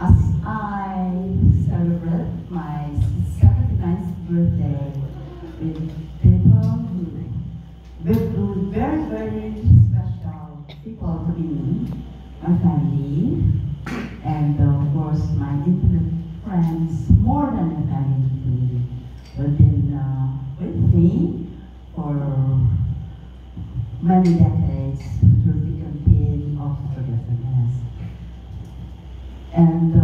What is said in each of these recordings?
as I celebrate my 79th birthday with people with very, very special people to me, my family, and of course my intimate friends, more than a family to me, who have been with me for many decades through thick and thin of forgetfulness. And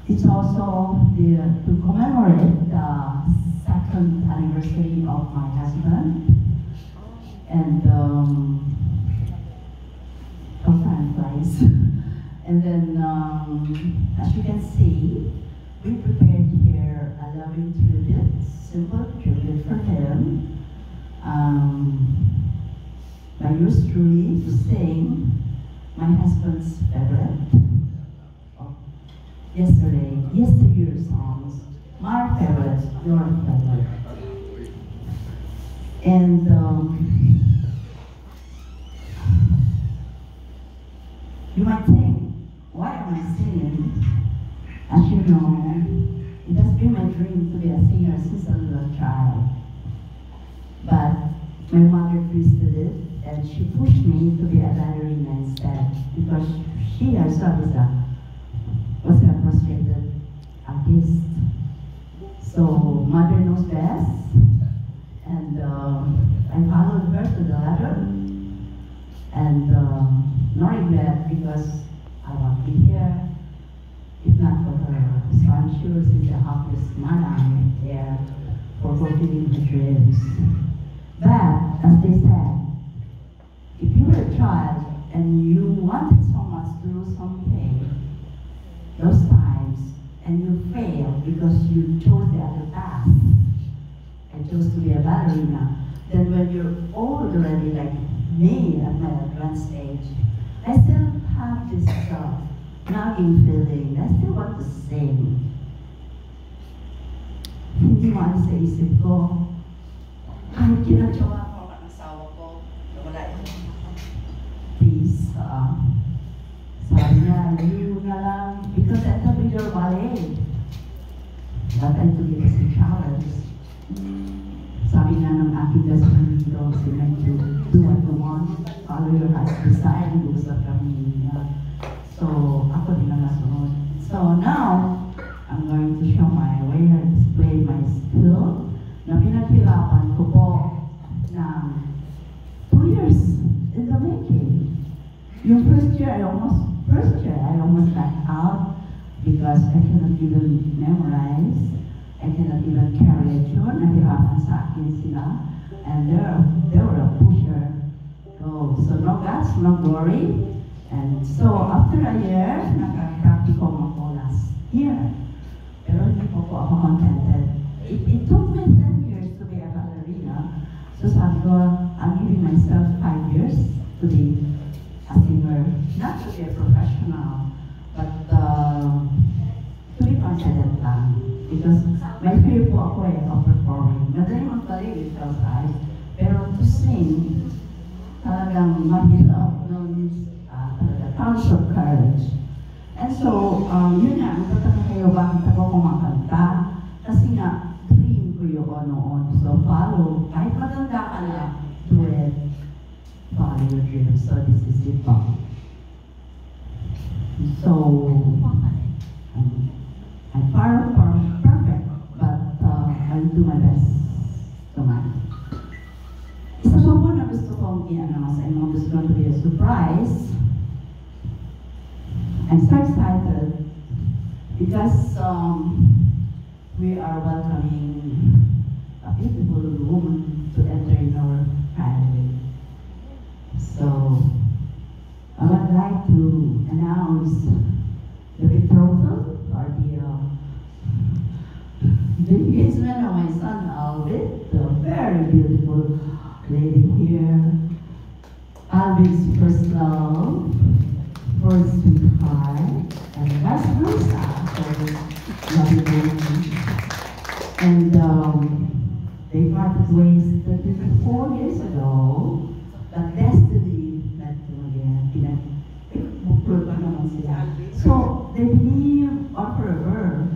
it's also to commemorate the second anniversary of my husband. And time flies. And then, as you can see, we prepared here a loving tribute, simple tribute for him. By yours truly to sing my husband's favorite of yesteryear songs, my favorite, your favorite. And you might think, why am I singing? As you know, it has been my dream to be a singer since a little child. But my mother twisted it, and she pushed me to be a ballerina instead, because she herself was a frustrated artist. So mother knows best, and I followed her to the letter, and no regret, because I want to be here. If not for her, so I'm sure she's the happiest man there for fulfilling her dreams. But, as they said, if you were a child and you wanted so much to do something, those times, and you failed because you chose the other path, and chose to be a ballerina, then when you're old already, like me at my advanced age, I still have this nagging feeling. I still want to sing. Hindi mo alis sa isip ko. Kahit kinatsawa ko ang asawa ko, wala ito. Please, sabi niya, you na lang, because I thought with your ballet. But I took it as a challenge. Sabi nga ng aking husband dito, sila to do what you want, follow your heart's desire, usap kami niya. So, ako din ang nasunod. So now, I'm going to show my way to display my skill na pinaghirapan ko po ng 2 years in the making. Yung first year, I almost backed out because I cannot even memorize. I cannot even carry a tune. Nahirapan sa akin sila. And they were a pusher. So no guts, no glory. And so after a year, nagka-practical ako last year. Pero hindi po ako contented. It took me 10 years to be a ballerina. So sabi ko, I'm giving myself 5 years to be a singer. Not to be a professional, but to be confident lang. Because may fear po ako of performing. Madaling magpalig with those eyes. Pero to sing, talagang mahirap. Tons of courage. And so, yun nga, magtataka kayo bakit ako kumakanta. Kasi nga, dream ko yun noon. So, follow. Kahit maganda ka na, do it. Follow your dream. So, this is it po. So, I'm far from perfect, but I'll do my best to man. Isa pa po na gusto kong i-announce, and this is going to be a surprise. I'm so excited because we are welcoming a beautiful woman to enter in our family. So I would like to announce the betrothal or the engagement of my son Alvin, the very beautiful lady here. Alvin's first love. For sweetheart, and vice versa for loving woman. And they parted ways 34 years ago, but destiny led them again. naman sila. So, they believe on forever.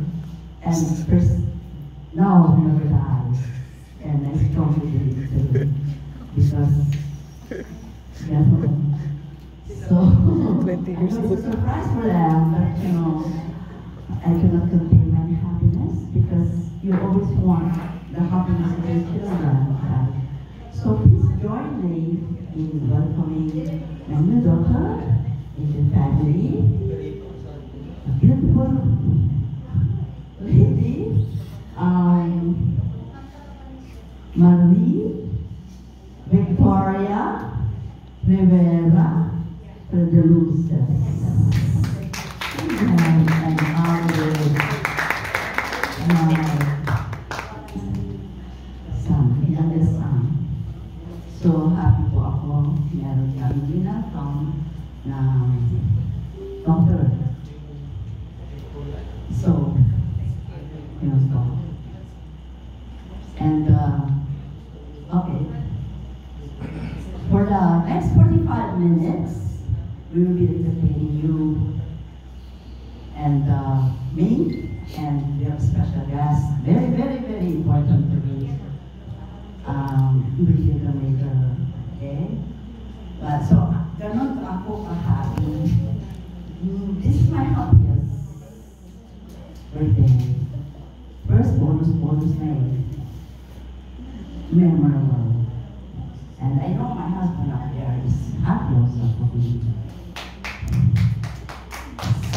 And first, now never dies. And I strongly believe too. Because, yeah, so, I know it's a surprise for them, but you know, I cannot contain my happiness because you always want the happiness of your children. Right? So please join me in welcoming my new daughter in the family. A beautiful lady, Marie Victoria Rivera Federuses. And our son, youngest son. So happy po ako, meron kami ginatong na doctor. So, yun po. And, okay. For the next 45 minutes, we will be entertaining you and me, and we have a special guest, very, very, very important to me, Bridget Maker, okay? So, ganun ako ka-happy. This is my happiest birthday. First bonus na memorable. And I know my husband up there is happy also for me.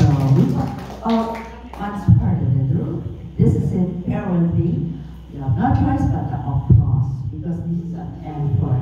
So we what's part of the group. This is a farewell thing. You have no choice but the applause because this is an end for